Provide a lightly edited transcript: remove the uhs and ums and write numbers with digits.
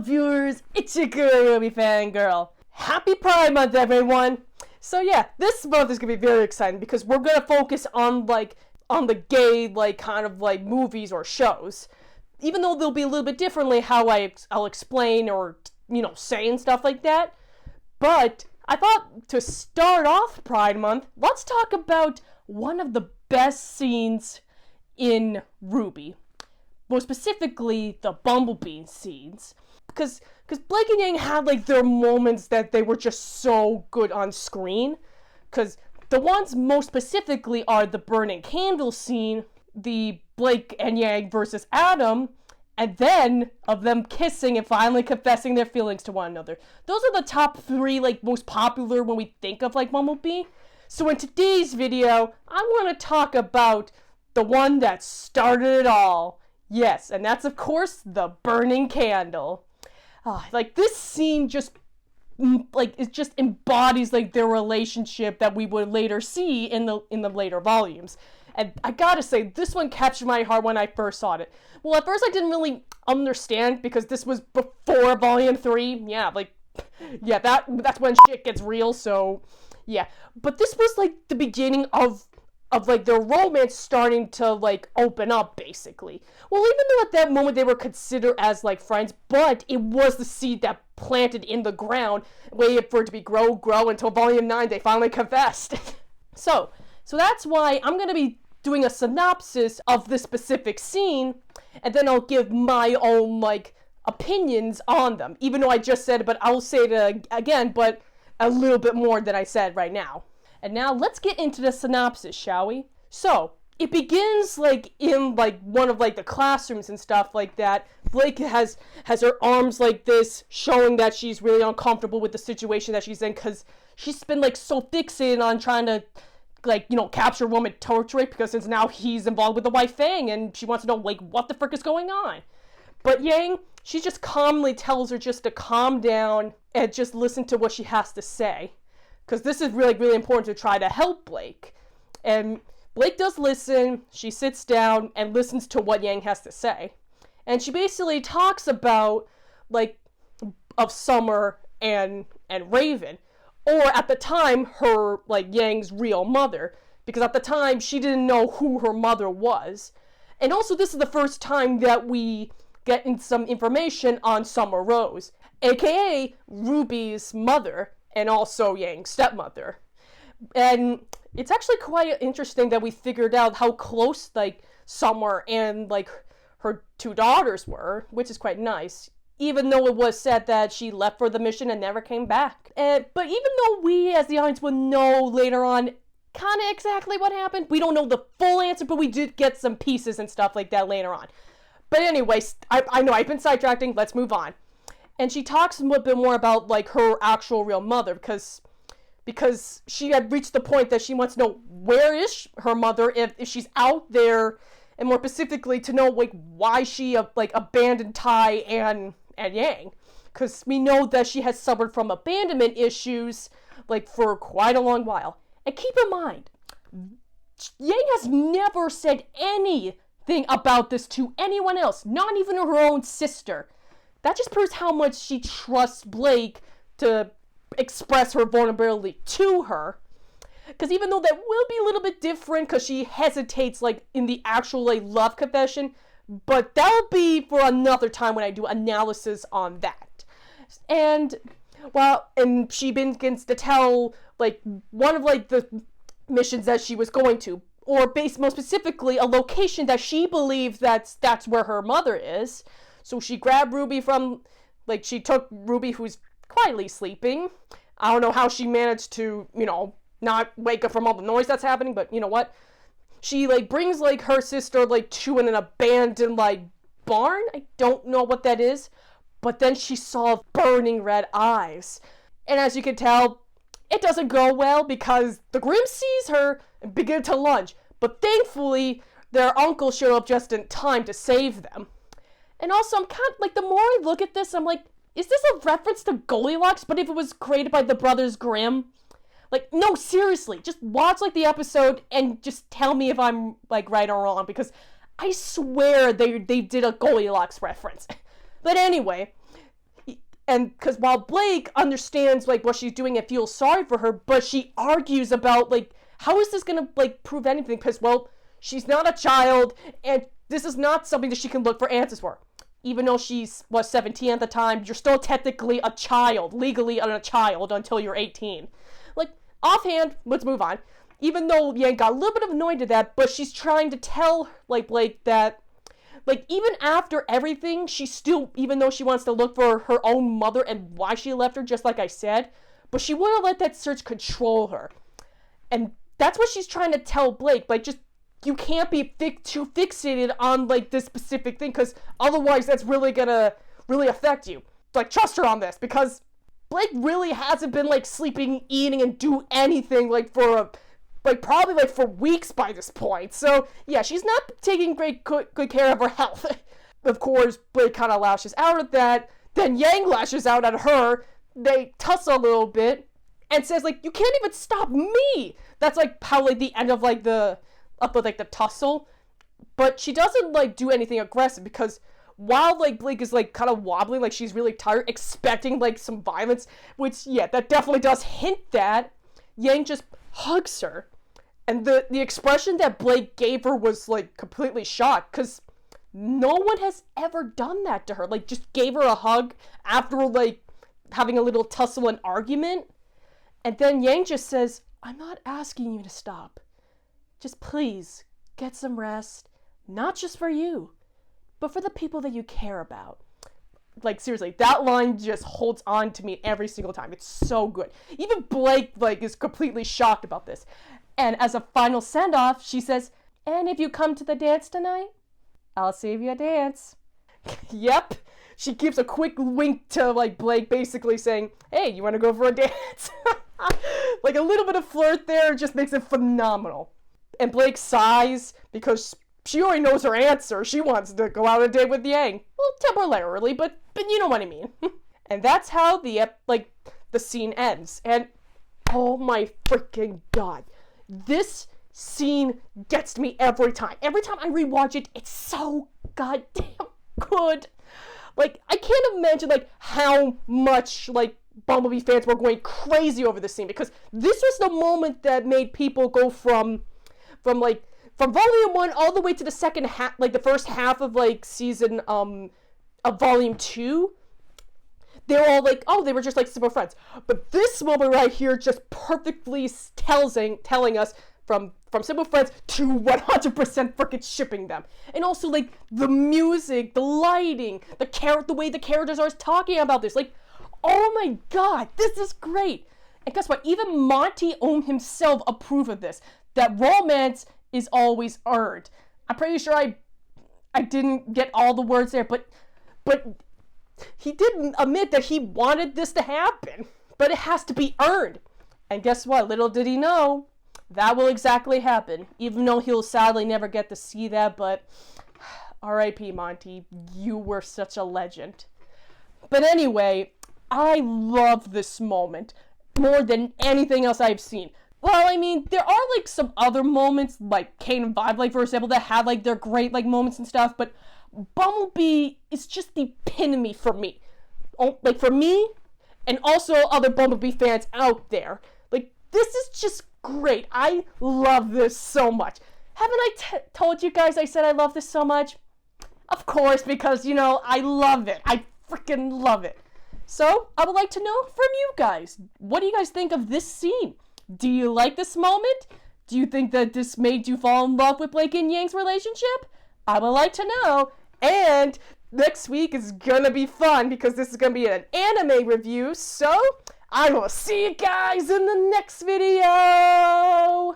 up, viewers? It's your girl, Ruby Fangirl. Happy Pride Month, everyone! So yeah, this month is gonna be very exciting because we're gonna focus on the gay kind of movies or shows. Even though they'll be a little bit differently how I'll explain or say and stuff like that. But I thought to start off Pride Month, let's talk about one of the best scenes in RWBY. More specifically, the Bumblebee scenes. Because Blake and Yang had their moments that they were just so good on screen. Because the ones most specifically are the burning candle scene, the Blake and Yang versus Adam, and then of them kissing and finally confessing their feelings to one another. Those are the top three most popular when we think of Bumblebee. So in today's video, I want to talk about the one that started it all. Yes, and that's of course the burning candle. This scene just it just embodies their relationship that we would later see in the later volumes. And I gotta say, this one captured my heart when I first saw it. Well, at first I didn't really understand because this was before volume 3. Yeah, that's when shit gets real, so yeah. But this was the beginning of their romance starting to open up, basically. Well, even though at that moment they were considered as friends, but it was the seed that planted in the ground, waited for it to be grow until volume 9 they finally confessed. So that's why I'm gonna be doing a synopsis of this specific scene, and then I'll give my own opinions on them. Even though I just said it, but I'll say it again, but a little bit more than I said right now. And now let's get into the synopsis, shall we? So, it begins in one of the classrooms and stuff like that. Blake has her arms like this, showing that she's really uncomfortable with the situation that she's in, because she's been so fixated on trying to capture woman territory, because since now he's involved with the White Fang and she wants to know what the frick is going on. But Yang, she just calmly tells her just to calm down and just listen to what she has to say. Because this is really important to try to help Blake. And Blake does listen. She sits down and listens to what Yang has to say. And she basically talks about, of Summer and Raven. Or, at the time, her, Yang's real mother. Because at the time, she didn't know who her mother was. And also, this is the first time that we get some information on Summer Rose. A.K.A. RWBY's mother. And also Yang's stepmother. And it's actually quite interesting that we figured out how close, Summer and, her two daughters were, which is quite nice. Even though it was said that she left for the mission and never came back. But even though we, as the audience, will know later on kind of exactly what happened, we don't know the full answer, but we did get some pieces and stuff like that later on. But anyways, I know I've been sidetracking, let's move on. And she talks a little bit more about, her actual real mother, because she had reached the point that she wants to know where is her mother, if she's out there, and more specifically to know, why she, abandoned Tai and Yang. Because we know that she has suffered from abandonment issues, for quite a long while. And keep in mind, Yang has never said anything about this to anyone else, not even her own sister. That just proves how much she trusts Blake to express her vulnerability to her. Because even though that will be a little bit different, because she hesitates, in the actual, love confession, but that'll be for another time when I do analysis on that. And, and she begins to tell, one of, the missions that she was going to, or based more specifically, a location that she believes that's where her mother is. So she grabbed Ruby from, she took Ruby, who's quietly sleeping. I don't know how she managed to, not wake up from all the noise that's happening, but you know what? She, brings, her sister, to an abandoned, barn? I don't know what that is. But then she saw burning red eyes. And as you can tell, it doesn't go well because the Grimm sees her and begin to lunge. But thankfully, their uncle showed up just in time to save them. And also, I'm kind of, the more I look at this, I'm is this a reference to Goldilocks, but if it was created by the Brothers Grimm? No, seriously, just watch, the episode and just tell me if I'm, right or wrong, because I swear they did a Goldilocks reference. But anyway, And because while Blake understands, like, what she's doing and feels sorry for her, but she argues about, like, how is this gonna, like, prove anything? Because, well, she's not a child, and this is not something that she can look for answers for. Even though she was 17 at the time, you're still technically a child, legally a child, until you're 18. Like, offhand, let's move on. Even though Yang got a little bit annoyed at that, but she's trying to tell, like, Blake that, like, even after everything, she still, even though she wants to look for her own mother and why she left her, just like I said, but she wouldn't let that search control her. And that's what she's trying to tell Blake, like, just, you can't be too fixated on, like, this specific thing, because otherwise that's really gonna really affect you. Like, trust her on this, because Blake really hasn't been, like, sleeping, eating, and do anything, like, for probably, like, for weeks by this point. So, yeah, she's not taking good care of her health. Of course, Blake kind of lashes out at that. Then Yang lashes out at her. They tussle a little bit and says, like, you can't even stop me. That's, like, how, like, the end of, like, the tussle. But she doesn't, like, do anything aggressive because while, like, Blake is, like, kind of wobbling, like, she's really tired, expecting, like, some violence, which, yeah, that definitely does hint that, Yang just hugs her. And the expression that Blake gave her was, like, completely shocked, because no one has ever done that to her. Like, just gave her a hug after, like, having a little tussle and argument. And then Yang just says, I'm not asking you to stop. Just please, get some rest. Not just for you, but for the people that you care about. Like, seriously, that line just holds on to me every single time. It's so good. Even Blake, like, is completely shocked about this. And as a final send-off, she says, and if you come to the dance tonight, I'll save you a dance. Yep. She gives a quick wink to, like, Blake, basically saying, hey, you want to go for a dance? Like, a little bit of flirt there just makes it phenomenal. And Blake sighs because she already knows her answer. She wants to go out on a date with Yang. Well, temporarily, but you know what I mean. And that's how the scene ends. And, oh my freaking god. This scene gets me every time. Every time I rewatch it, it's so goddamn good. Like, I can't imagine, like, how much, like, Bumblebee fans were going crazy over this scene, because this was the moment that made people go from Volume 1 all the way to the second half, like, the first half of, like, season, of Volume 2. They were all like, oh, they were just, like, simple friends. But this moment right here just perfectly telling us from simple friends to 100% freaking shipping them. And also, like, the music, the lighting, the way the characters are talking about this. Like, oh my god, this is great. And guess what? Even Monty Ohm himself approved of this. That romance is always earned. I'm pretty sure I didn't get all the words there, but he did admit that he wanted this to happen, but it has to be earned. And guess what? Little did he know, that will exactly happen. Even though he'll sadly never get to see that, but R.I.P. Monty, you were such a legend. But anyway, I love this moment more than anything else I've seen. Well, I mean, there are, like, some other moments, like Kane and Vibe, like, for example, that have, like, their great, like, moments and stuff, but Bumblebee is just the epitome for me. Like, for me, and also other Bumblebee fans out there. Like, this is just great. I love this so much. Haven't I told you guys I said I love this so much? Of course, because, you know, I love it. I freaking love it. So, I would like to know from you guys. What do you guys think of this scene? Do you like this moment? Do you think that this made you fall in love with Blake and Yang's relationship? I would like to know. And next week is gonna be fun because this is gonna be an anime review. So, I will see you guys in the next video.